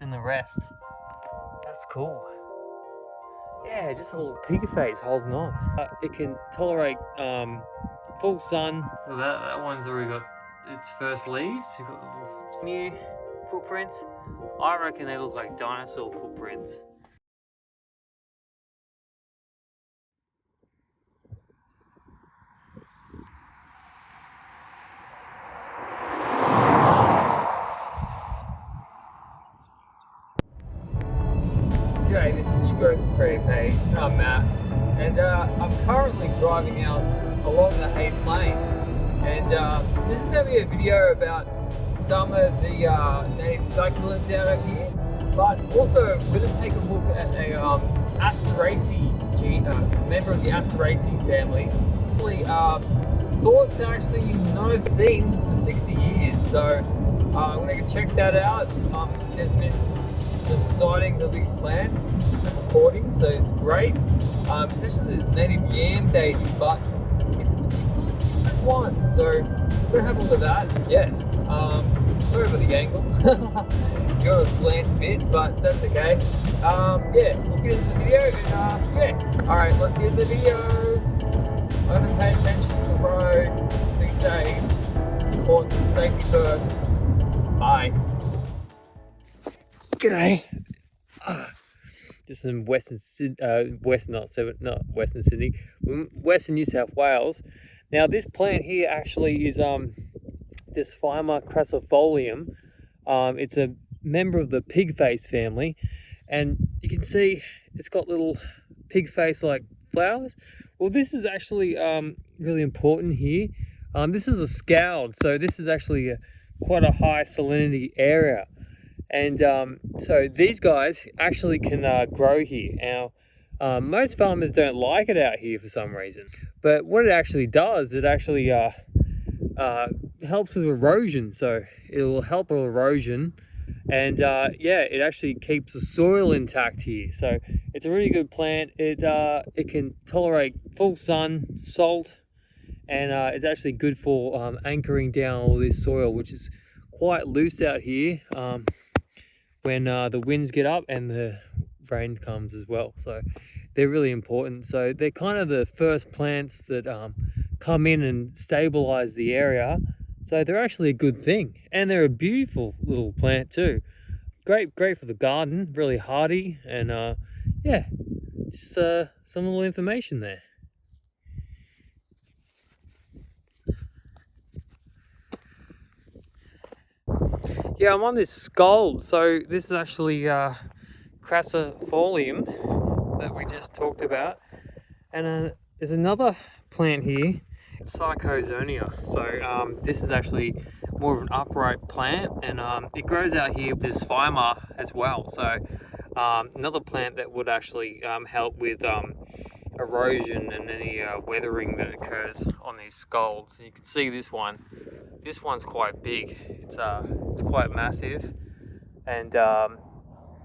than the rest. That's cool. Yeah, just a little pig face holding on. It can tolerate full sun. Well, that one's already got its first leaves. You've got little new footprints. I reckon they look like dinosaur footprints. G'day, this is New Growth Career Page. I'm Matt, and I'm currently driving out along the Hay Plain, and this is going to be a video about some of the native succulents out over here, but also we're going to take a look at a Asteraceae, member of the Asteraceae family. Thought to actually not have seen for 60 years, so I'm going to check that out. There's been some sightings of these plants and recordings, so it's great. It's actually the native Yam Daisy, but it's a particularly different one, so we're going to have a look at that. Yeah, sorry for the angle. Got a slant bit, but that's okay. Yeah, we'll get into the video, and yeah. Alright, let's get into the video. I'm going to pay attention to the road, be safe, important, safety first. Bye. G'day. This is in Western New South Wales. Now this plant here actually is this Phyma crassifolium. It's a member of the pig face family, and you can see it's got little pig face like flowers. Well, this is actually really important here. This is a scald, so this is actually quite a high salinity area. And so these guys actually can grow here. Now, most farmers don't like it out here for some reason. But what it actually does, it actually helps with erosion. So it will help with erosion. And yeah, it actually keeps the soil intact here. So it's a really good plant. It can tolerate full sun, salt, and it's actually good for anchoring down all this soil, which is quite loose out here. When the winds get up and the rain comes as well. So they're really important. So they're kind of the first plants that come in and stabilize the area. So they're actually a good thing. And they're a beautiful little plant too. Great for the garden, really hardy. And yeah, just some little information there. Yeah, I'm on this scald. So this is actually crassifolium that we just talked about. And there's another plant here, Psychozonia. So this is actually more of an upright plant, and it grows out here with this Phyma as well. So another plant that would actually help with erosion and any weathering that occurs on these scalds. You can see this one. This one's quite big. It's quite massive, and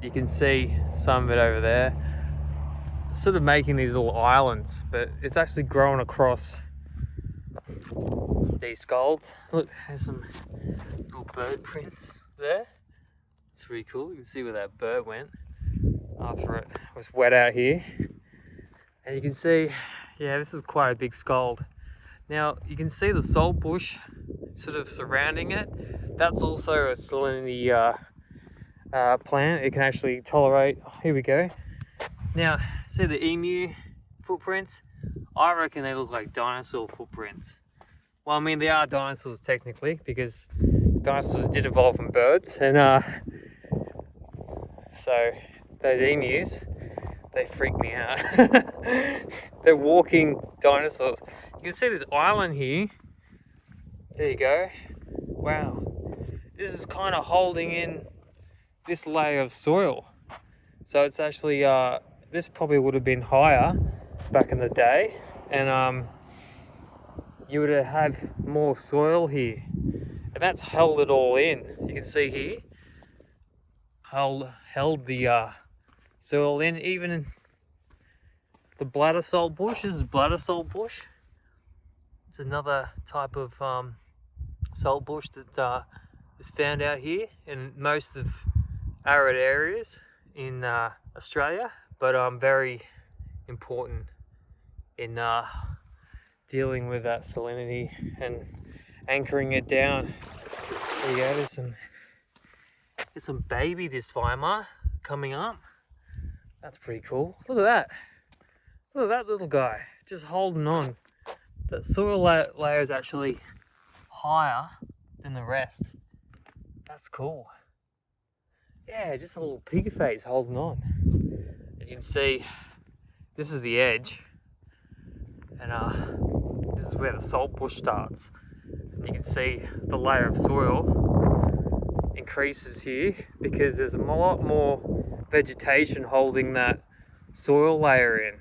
you can see some of it over there. Sort of making these little islands, but it's actually growing across these scalds. Look, there's some little bird prints there. It's pretty cool. You can see where that bird went after it was wet out here. And you can see, yeah, this is quite a big scald. Now, you can see the salt bush sort of surrounding it. That's also a salinity plant. It can actually tolerate, oh, here we go. Now, see the emu footprints? I reckon they look like dinosaur footprints. Well, I mean, they are dinosaurs technically, because dinosaurs did evolve from birds. And so those emus, they freak me out. They're walking dinosaurs. You can see this island here. There you go. Wow. This is kind of holding in this layer of soil. So it's actually, this probably would have been higher back in the day. And you would have had more soil here. And that's held it all in. You can see here. Held the soil in, even the bladder salt bush. This is bladder salt bush. It's another type of salt bush that is found out here, and most of arid areas in Australia, but very important in dealing with that salinity and anchoring it down. There you go, there's some baby Disphima coming up. That's pretty cool. Look at that. Look at that little guy, just holding on. The soil layer is actually higher than the rest. That's cool. Yeah, just a little pig face holding on. As you can see, this is the edge, and this is where the salt bush starts. And you can see the layer of soil increases here because there's a lot more vegetation holding that soil layer in,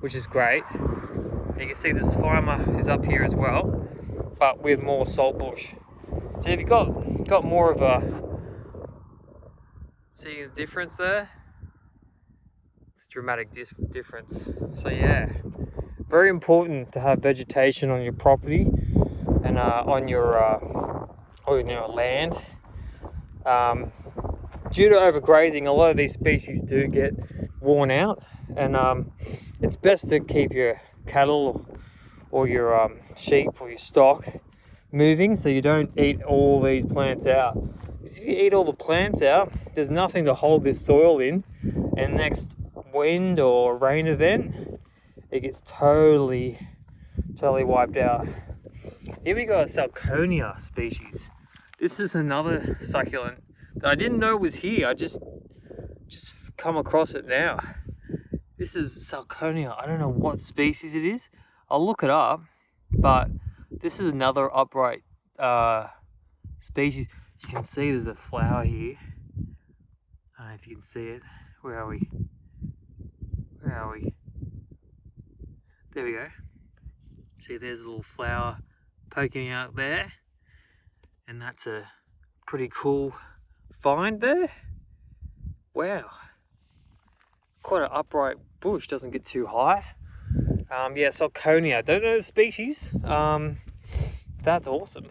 which is great. And you can see the Disphima is up here as well, but with more salt bush. So if you've got more of a, see the difference there? It's a dramatic difference. So yeah, very important to have vegetation on your property and on your land. Due to overgrazing, a lot of these species do get worn out, and it's best to keep your cattle or your sheep or your stock moving so you don't eat all these plants out. Because if you eat all the plants out, there's nothing to hold this soil in, and next wind or rain event, it gets totally wiped out. Here we got a Salconia species. This is another succulent that I didn't know was here. I just come across it now. This is Salconia. I don't know what species it is. I'll look it up, but this is another upright species. You can see there's a flower here. I don't know if you can see it. Where are we? Where are we? There we go. See, there's a little flower poking out there, and that's a pretty cool find there. Wow, quite an upright bush, doesn't get too high. Yeah, Salconia, don't know the species. That's awesome.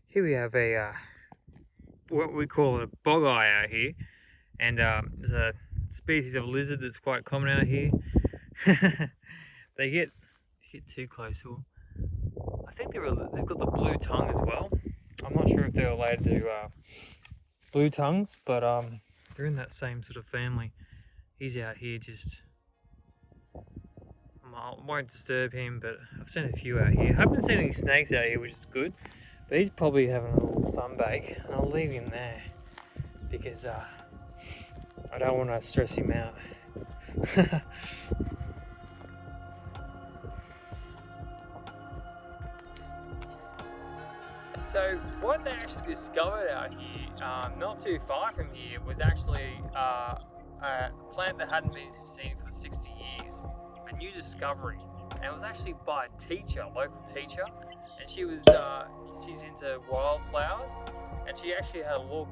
Here we have a what we call a bog eye out here, and there's a species of lizard that's quite common out here. They get too close to them. I think they've got the blue tongue as well. I'm not sure if they're related to blue tongues, but they're in that same sort of family. He's out here just, I won't disturb him, but I've seen a few out here. I haven't seen any snakes out here, which is good, but he's probably having a little sunbake, and I'll leave him there because I don't want to stress him out. So what they actually discovered out here, not too far from here, was actually a plant that hadn't been seen for 60 years. A new discovery. And it was actually by a teacher, a local teacher. And she was, she's into wildflowers. And she actually had a look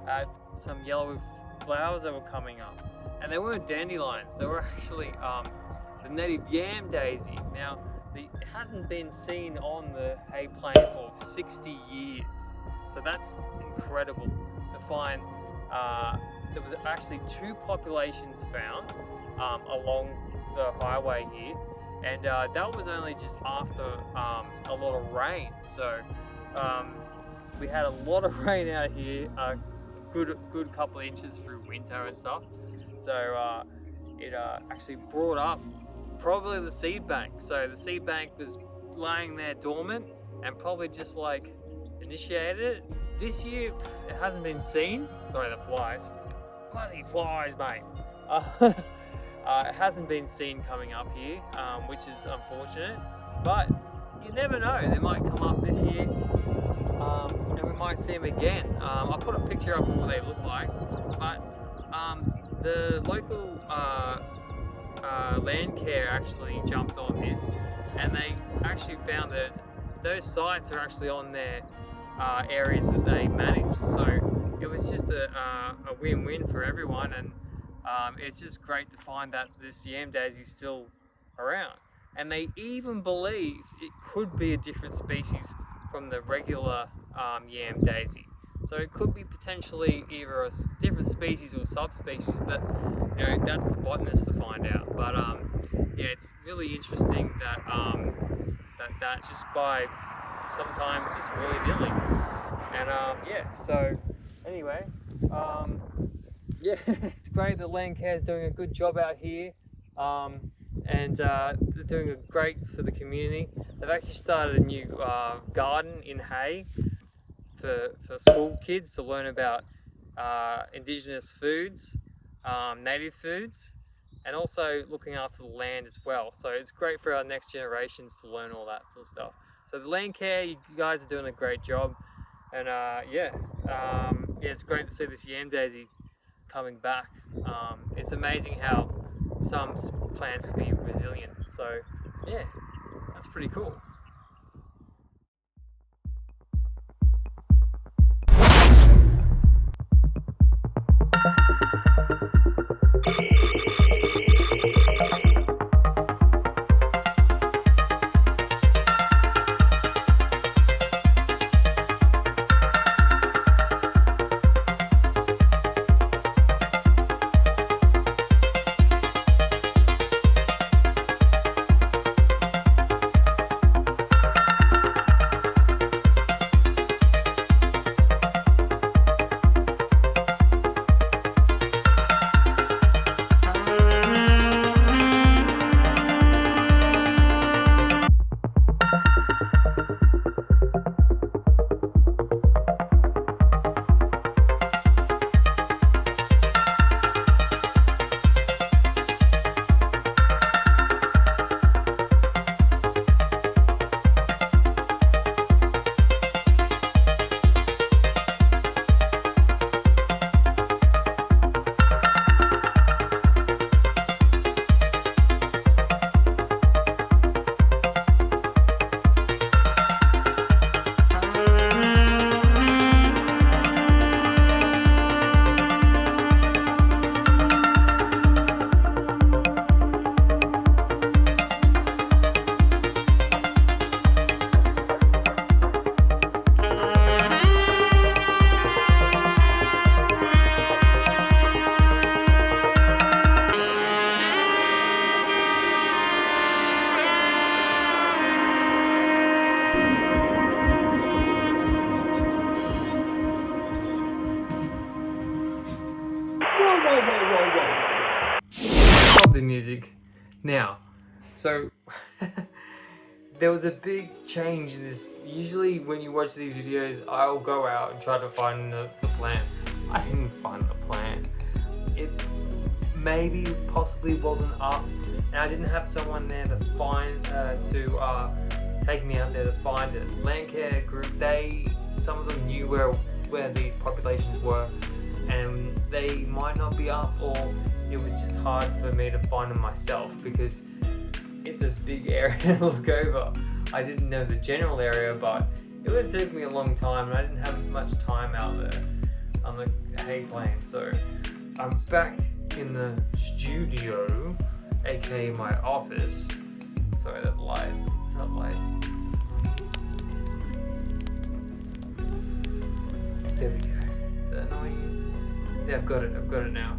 at some yellow flowers that were coming up. And they weren't dandelions, they were actually the native Yam Daisy. Now, it hasn't been seen on the hay plain for 60 years. So that's incredible to find. There was actually 2 populations found along the highway here. And that was only just after a lot of rain. So we had a lot of rain out here, a good couple of inches through winter and stuff. So it actually brought up probably the seed bank. So the seed bank was laying there dormant and probably just like initiated it. This year it hasn't been seen. Sorry, the flies. Bloody flies, mate. It hasn't been seen coming up here, which is unfortunate. But you never know, they might come up this year, and we might see them again. I'll put a picture up of what they look like. But the local land care actually jumped on this, and they actually found that those sites are actually on their areas that they manage. So it was just a win-win for everyone, and it's just great to find that this Yam Daisy is still around. and they even believe it could be a different species from the regular Yam Daisy. So it could be potentially either a different species or subspecies, but that's the botanist to find out. But yeah, it's really interesting that just by sometimes just willy nilly, and yeah. So anyway, yeah, it's great that Landcare is doing a good job out here, and they're doing a great for the community. They've actually started a new garden in Hay for school kids to learn about Indigenous foods, native foods, and also looking after the land as well. So it's great for our next generations to learn all that sort of stuff. So the Landcare, you guys are doing a great job, and yeah, it's great to see this Yam Daisy coming back. It's amazing how some plants can be resilient. So yeah, that's pretty cool. Stop the music. Now, so there was a big change in this. Usually when you watch these videos, I'll go out and try to find the plant. I didn't find the plant. It maybe possibly wasn't up, and I didn't have someone there to find take me out there to find it. Landcare group, some of them knew where these populations were, and they might not be up, or it was just hard for me to find them myself because it's a big area to look over. I didn't know the general area, but it would take me a long time, and I didn't have much time out there on the hay plains. So I'm back in the studio, aka my office. Sorry, that light. It's not light. There we go. Is that annoying? Yeah, I've got it now.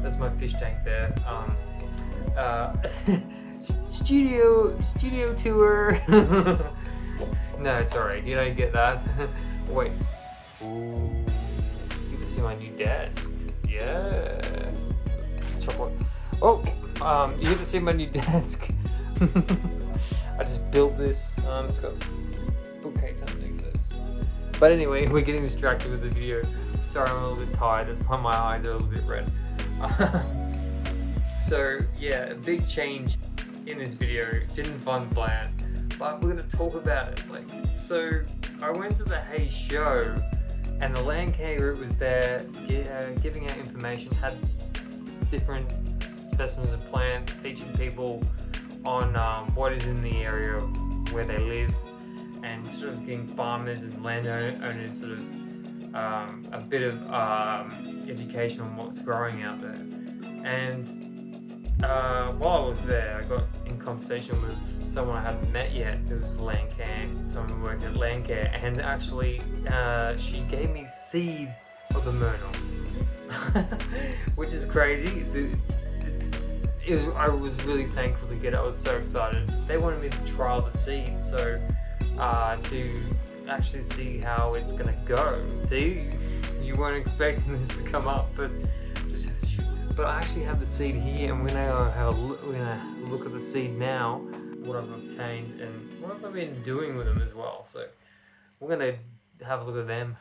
That's my fish tank there. Studio tour. No, sorry, you don't get that. Wait. Ooh, you can see my new desk. Yeah. Chocolate. Oh, you get to see my new desk. I just built this. It's got a bookcase underneath it. But anyway, we're getting distracted with the video. Sorry, I'm a little bit tired. That's why my eyes are a little bit red. So yeah, a big change in this video. Didn't find the plant, but we're gonna talk about it. So I went to the hay show, and the Landcare group was there, giving out information. Had different specimens of plants, teaching people on what is in the area of where they live, and sort of getting farmers and landowners sort of a bit of education on what's growing out there. And while I was there, I got in conversation with someone I hadn't met yet. It was Landcare, someone working at Landcare, and actually she gave me seed of the Murnong, which is crazy. I was really thankful to get it. I was so excited. They wanted me to trial the seed, so to actually see how it's gonna go. See, you weren't expecting this to come up, but I actually have the seed here, and we're gonna look at the seed now, what I've obtained and what I've been doing with them as well. So we're gonna have a look at them.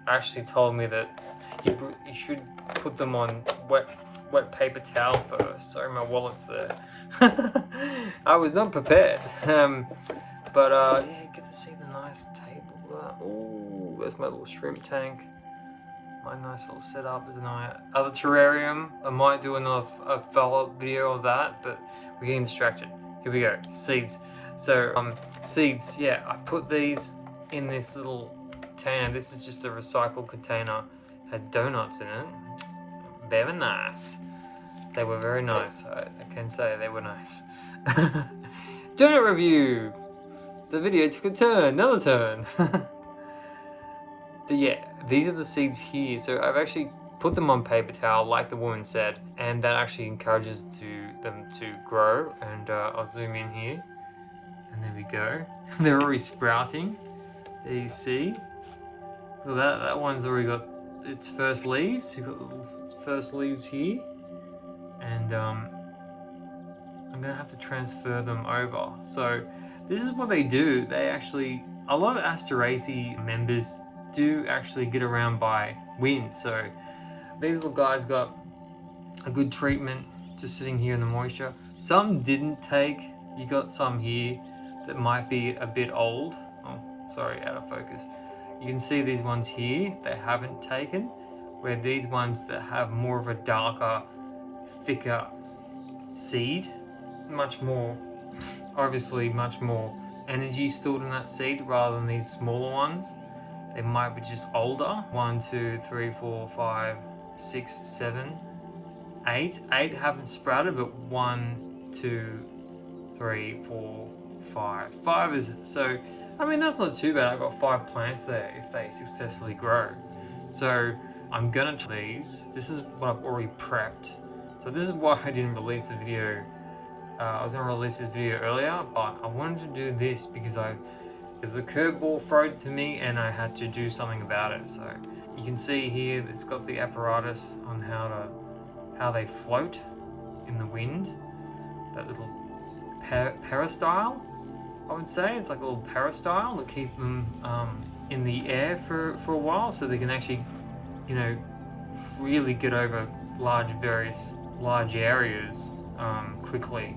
Actually told me that you should put them on wet paper towel first. Sorry, my wallet's there. I was not prepared. But yeah, get to see the nice table. Oh, there's my little shrimp tank. My nice little setup. There's another terrarium. I might do a follow-up video of that, but we're getting distracted. Here we go. Seeds. So seeds. Yeah, I put these in this little container. This is just a recycled container. Had donuts in it. Very nice. They were very nice. I can say they were nice. Donut review. The video took a turn, another turn. But yeah, these are the seeds here. So I've actually put them on paper towel, like the woman said, and that actually encourages them to grow. And I'll zoom in here, and there we go. They're already sprouting. There you see. Well, that one's already got its first leaves. You've got the little first leaves here, and I'm gonna have to transfer them over. So this is what they do. They actually, a lot of Asteraceae members do actually get around by wind. So these little guys got a good treatment just sitting here in the moisture. Some didn't take. You got some here that might be a bit old. Oh, sorry, out of focus. You can see these ones here, they haven't taken, where these ones that have more of a darker, thicker seed, much more, obviously much more energy stored in that seed rather than these smaller ones. They might be just older. 1, 2, 3, 4, 5, 6, 7, 8. 8 haven't sprouted, but 1, 2, 3, 4, 5. 5 is, so I mean, that's not too bad. I've got 5 plants there if they successfully grow. So I'm gonna try these. This is what I've already prepped. So this is why I didn't release the video. I was gonna release this video earlier, but I wanted to do this because there was a curveball thrown to me and I had to do something about it. So you can see here, it's got the apparatus on how they float in the wind. That little peristyle, I would say. It's like a little peristyle to keep them in the air for a while, so they can actually, you know, really get over various large areas quickly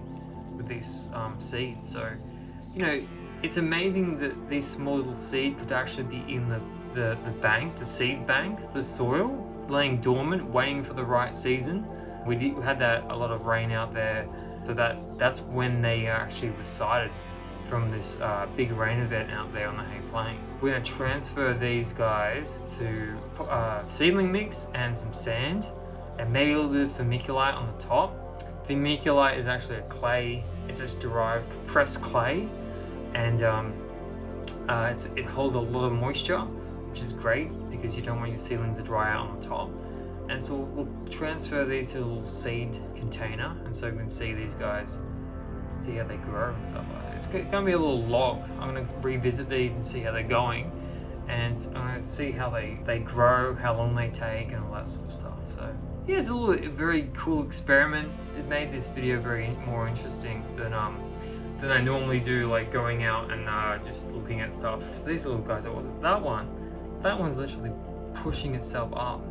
with these seeds. So, you know, it's amazing that this small little seed could actually be in the bank, the seed bank, the soil, laying dormant, waiting for the right season. We had a lot of rain out there, so that's when they actually were sighted from this big rain event out there on the Hay Plain. We're going to transfer these guys to seedling mix and some sand, and maybe a little bit of vermiculite on the top. Vermiculite is actually a clay. It's just derived pressed clay, and it holds a lot of moisture, which is great because you don't want your seedlings to dry out on the top. And so we'll transfer these to a little seed container, and so we can see these guys, see how they grow and stuff like that. It's going to be a little log. I'm going to revisit these and see how they're going, and I'm going to see how they grow, how long they take, and all that sort of stuff. So yeah, it's a very cool experiment. It made this video more interesting than I normally do, like going out and just looking at stuff. These little guys, that one's literally pushing itself up.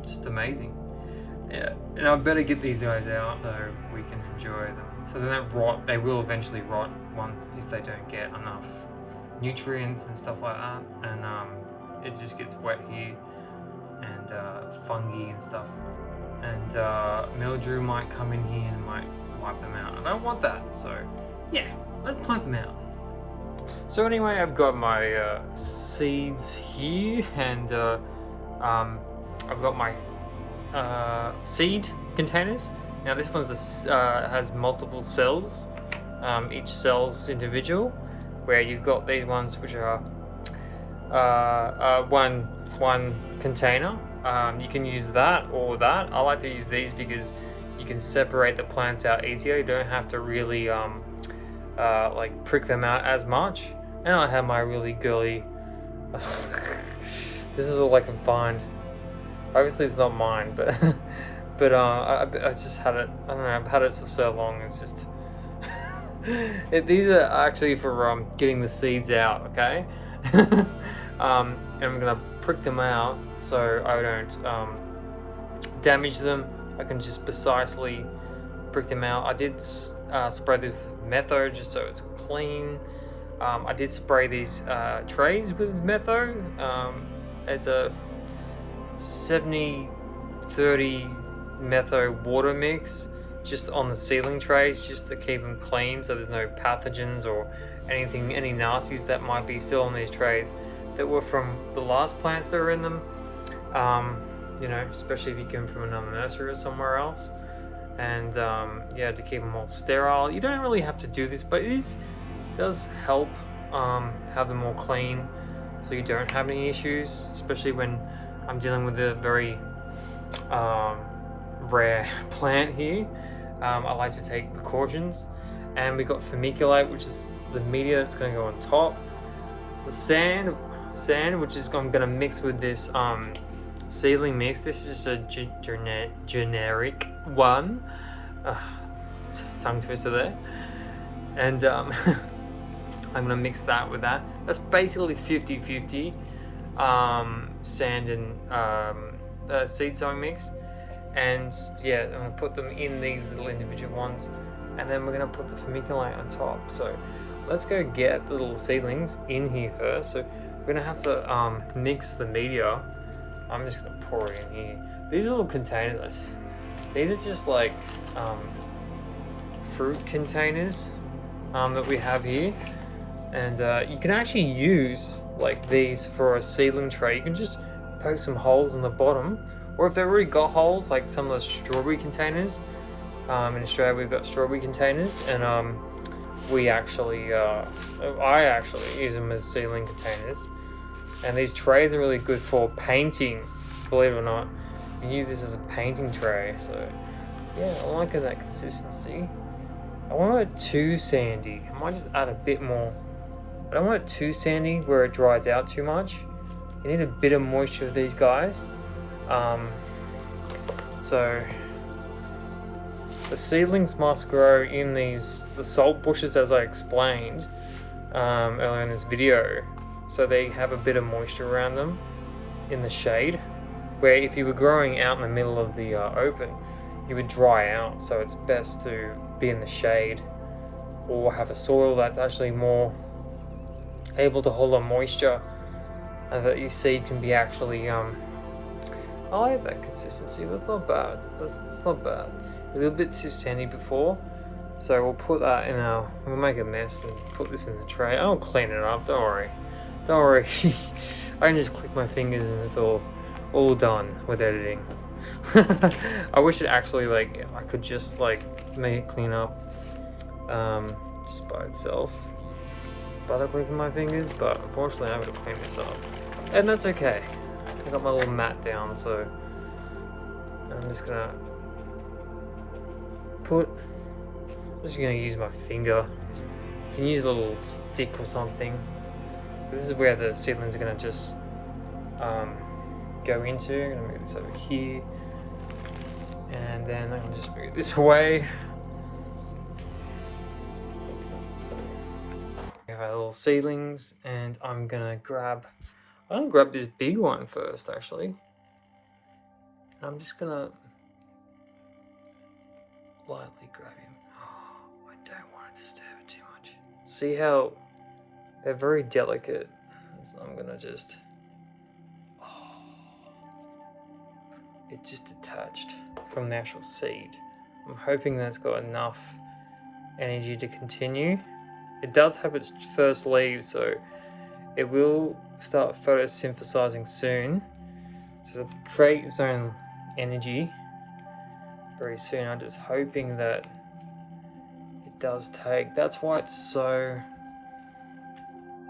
Just amazing. Yeah, and I better get these guys out so we can enjoy them. So they don't rot. They will eventually rot if they don't get enough nutrients and stuff like that. And it just gets wet here, and fungi and stuff. And mildew might come in here and might wipe them out. I don't want that. So yeah, let's plant them out. So anyway, I've got my seeds here, and I've got my seed containers. Now this one's has multiple cells. Each cell's individual, where you've got these ones which are one container. You can use that or that. I like to use these because you can separate the plants out easier. You don't have to really like prick them out as much. And I have my really girly. This is all I can find. Obviously, it's not mine, but I just had it. I don't know. I've had it for so long. It's just. These are actually for getting the seeds out. Okay. And I'm gonna prick them out so I don't damage them. I can just precisely prick them out. I did spray this with metho just so it's clean. I did spray these trays with metho. It's a 70-30 metho water mix just on the seedling trays, just to keep them clean so there's no pathogens or anything, any nasties that might be still on these trays that were from the last plants that were in them. You know, especially if you come from another nursery or somewhere else. And yeah, to keep them all sterile. You don't really have to do this, but it does help have them all clean so you don't have any issues, especially when I'm dealing with a very rare plant here. I like to take precautions. And we got vermiculite, which is the media that's going to go on top. The sand which is I'm going to mix with this seedling mix. This is just a generic one. Tongue twister there. And I'm going to mix that with that. That's basically 50-50 sand and seed sowing mix. And yeah, I'm going to put them in these little individual ones, and then we're going to put the vermiculite on top. So let's go get the little seedlings in here first. So we're going to have to mix the media. I'm just going to pour it in here. These little containers, these are just like fruit containers that we have here. And you can actually use like these for a seedling tray. You can just poke some holes in the bottom, or if they've already got holes, like some of the strawberry containers. In Australia we've got strawberry containers, and I actually use them as seedling containers. And these trays are really good for painting, believe it or not. You can use this as a painting tray. So yeah, I'm liking that consistency. I want it too sandy. I might just add a bit more. I don't want it too sandy where it dries out too much. You need a bit of moisture with these guys. So the seedlings must grow in the salt bushes, as I explained earlier in this video. So they have a bit of moisture around them in the shade, where if you were growing out in the middle of the open, you would dry out. So it's best to be in the shade or have a soil that's actually more able to hold on moisture, and that your seed can be actually I like that consistency. That's not bad. That's not bad. It was a bit too sandy before, so we'll put that in we'll make a mess and put this in the tray. I'll clean it up, don't worry. I can just click my fingers and it's all done with editing. I wish it actually, like, I could just like make it clean up just by itself by the clicking my fingers, but unfortunately I'm gonna clean this up, and that's okay. I got my little mat down, so I'm just gonna use my finger. You can use a little stick or something. So this is where the seedlings are gonna just go into. I'm gonna move this over here, and then I can just move this away. We have our little seedlings, and I'm gonna grab this big one first, actually. And I'm just gonna lightly grab him. Oh, I don't want to disturb it too much. See how they're very delicate. So I'm gonna just... it just detached from the actual seed. I'm hoping that's got enough energy to continue. It does have its first leaves, so it will start photosynthesizing soon. So it'll create its own energy very soon. I'm just hoping that it does take. That's why it's so,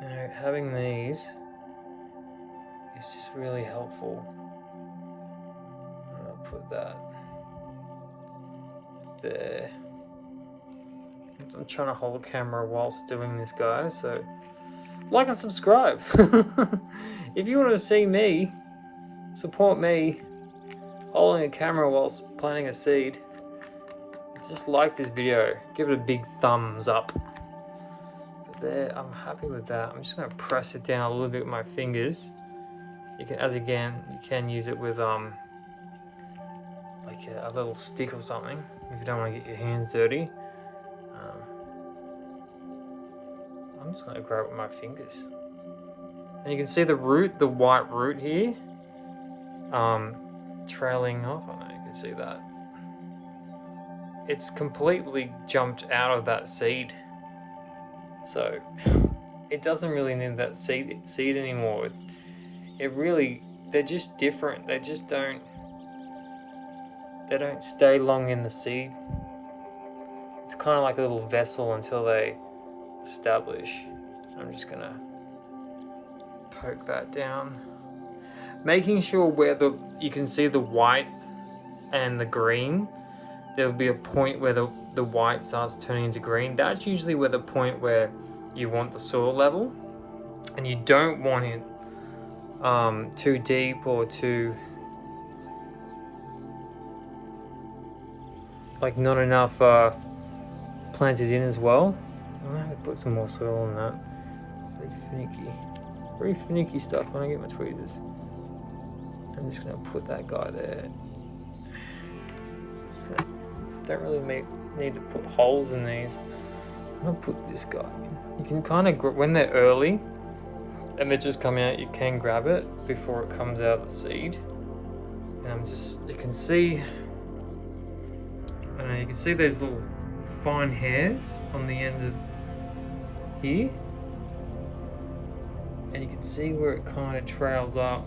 you know, having these is just really helpful. I'll put that there. I'm trying to hold camera whilst doing this, guys, so like and subscribe. If you want to see me, support me holding a camera whilst planting a seed, just like this video, give it a big thumbs up. But there, I'm happy with that. I'm just going to press it down a little bit with my fingers. You can, as again, you can use it with like a little stick or something if you don't want to get your hands dirty. I'm just going to grab it with my fingers. And you can see the root, the white root here, trailing off. I know you can see that. It's completely jumped out of that seed. So it doesn't really need that seed anymore. It really, they're just different. They just don't stay long in the seed. It's kind of like a little vessel until they establish. I'm just gonna poke that down, making sure where you can see the white and the green. There'll be a point where the white starts turning into green. That's usually where the point where you want the soil level, and you don't want it too deep or too like not enough planted in as well. I'm gonna have to put some more soil on that. Very finicky stuff when I get my tweezers. I'm just gonna put that guy there. Don't really need to put holes in these. I'm gonna put this guy in. You can kind of, when they're early and they're just coming out, you can grab it before it comes out of the seed. And you can see, I don't know, you can see those little fine hairs on the end of here, and you can see where it kind of trails up.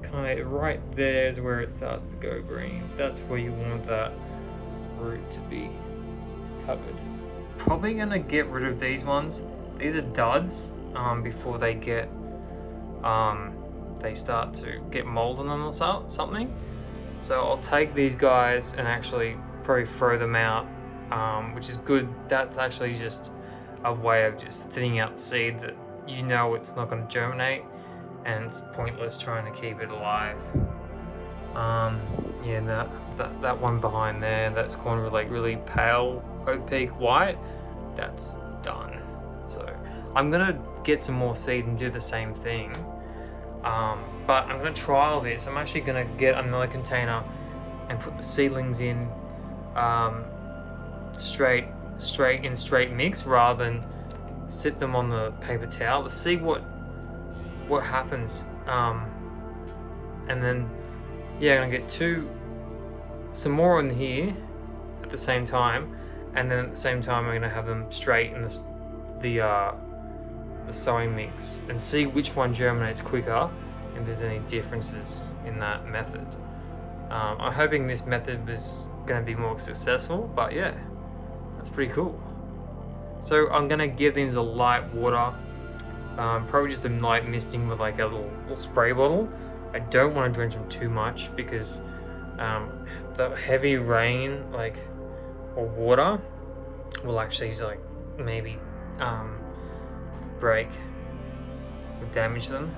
Kind of right there is where it starts to go green. That's where you want that root to be covered. Probably gonna get rid of these ones. These are duds before they get they start to get mold on them or something. So I'll take these guys and actually probably throw them out, which is good. That's actually just a way of just thinning out the seed that you know it's not going to germinate, and it's pointless trying to keep it alive. Yeah, that one behind there, that's gone with like really pale opaque white, that's done. So I'm gonna get some more seed and do the same thing, but I'm gonna trial this. I'm actually gonna get another container and put the seedlings in straight mix rather than sit them on the paper towel to see what happens. And then yeah, I'm gonna get some more in here at the same time, and then at the same time I'm gonna have them straight in the sowing mix and see which one germinates quicker, if there's any differences in that method. I'm hoping this method is going to be more successful, but yeah, that's pretty cool. So I'm going to give these a light water, probably just a light misting with like a little spray bottle. I don't want to drench them too much because the heavy rain or water will actually like maybe break or damage them.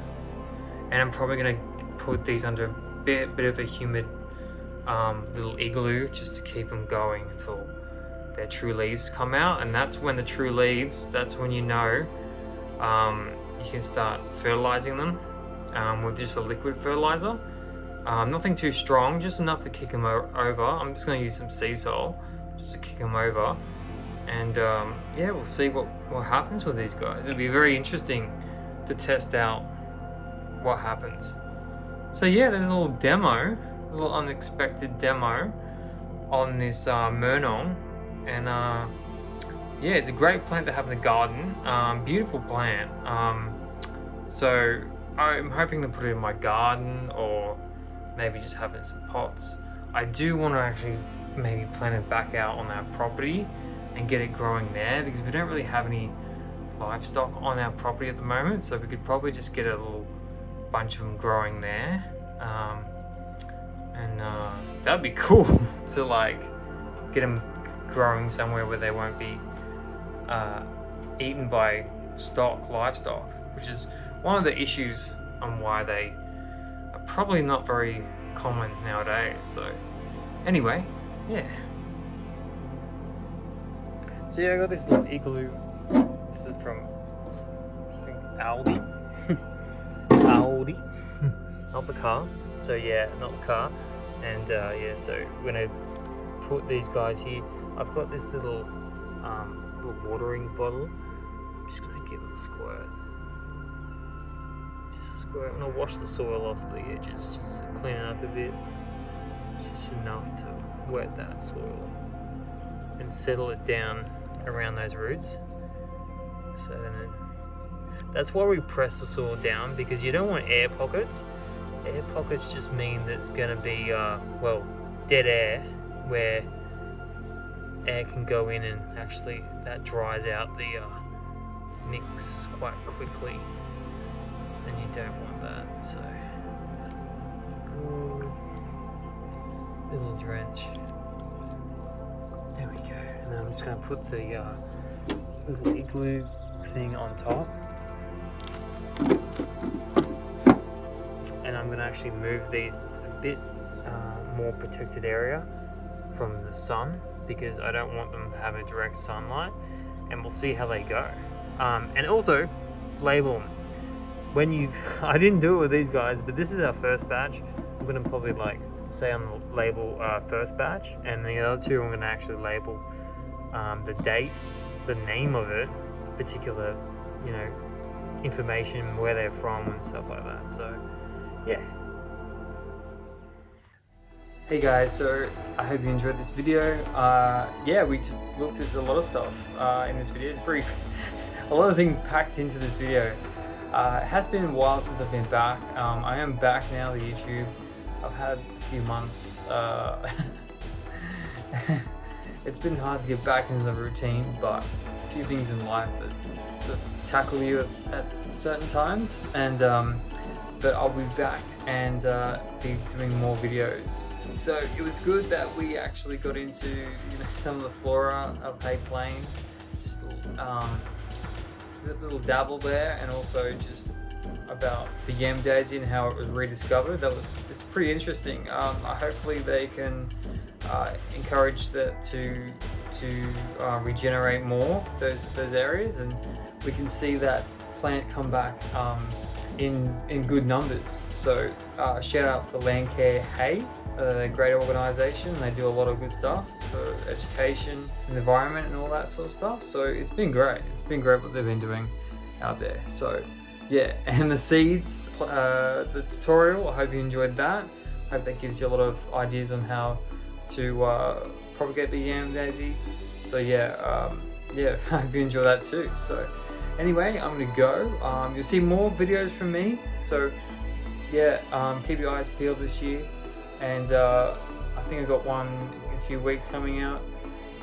And I'm probably going to put these under a bit of a humid little igloo just to keep them going until their true leaves come out. And that's when the true leaves, that's when you know you can start fertilizing them with just a liquid fertilizer. Nothing too strong, just enough to kick them over. I'm just going to use some sea salt just to kick them over. And yeah, we'll see what happens with these guys. It'll be very interesting to test out what happens. So yeah, there's a little demo, a little unexpected demo on this Murnong, and yeah, it's a great plant to have in the garden. Beautiful plant. So I'm hoping to put it in my garden, or maybe just have it in some pots. I do want to actually maybe plant it back out on our property and get it growing there, because we don't really have any livestock on our property at the moment, so we could probably just get a little bunch of them growing there. And that'd be cool to like get them growing somewhere where they won't be eaten by livestock, which is one of the issues on why they are probably not very common nowadays. So anyway, yeah. So yeah, I got this little igloo. This is from, I think, Aldi. Not the car. So yeah, not the car. And yeah, so when I put these guys here, I've got this little watering bottle. I'm just gonna give it a squirt. Just a squirt, and I'll wash the soil off the edges, just clean it up a bit. Just enough to wet that soil and settle it down around those roots. So then that's why we press the soil down, because you don't want air pockets. Air pockets just mean that it's going to be well, dead air, where air can go in and actually that dries out the mix quite quickly, and you don't want that. So good little drench. There we go. And then I'm just going to put the little igloo thing on top, and I'm going to actually move these a bit more protected area from the sun, because I don't want them to have a direct sunlight, and we'll see how they go. And also label them when you I didn't do it with these guys, but this is our first batch. I'm going to probably like say on the label first batch, and the other two I'm going to actually label the dates, the name of it, particular, you know, information, where they're from and stuff like that. So yeah. Hey guys, so I hope you enjoyed this video. Yeah, we looked at a lot of stuff in this video. It's pretty, a lot of things packed into this video. It has been a while since I've been back. I am back now to YouTube. I've had a few months. It's been hard to get back into the routine, but a few things in life that sort of tackle you at certain times. And but I'll be back and be doing more videos. So it was good that we actually got into, you know, some of the flora of Hay Plain, just a little dabble there, and also just about the Yam Daisy and how it was rediscovered. It's pretty interesting. Hopefully they can encourage that to regenerate more those areas, and we can see that plant come back in good numbers. So shout out for Landcare Hay, a great organisation. They do a lot of good stuff for education and the environment and all that sort of stuff. So it's been great. It's been great what they've been doing out there. So yeah, and the seeds, the tutorial, I hope you enjoyed that. I hope that gives you a lot of ideas on how to propagate the Yam Daisy. So yeah, yeah, I hope you enjoy that too. So anyway, I'm gonna go. You'll see more videos from me. So yeah, keep your eyes peeled this year. And I think I've got one in a few weeks coming out.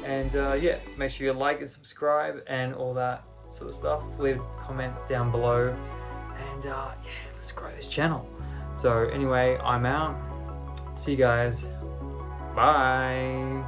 And yeah, make sure you like and subscribe and all that sort of stuff. Leave a comment down below. And yeah, let's grow this channel. So anyway, I'm out. See you guys. Bye.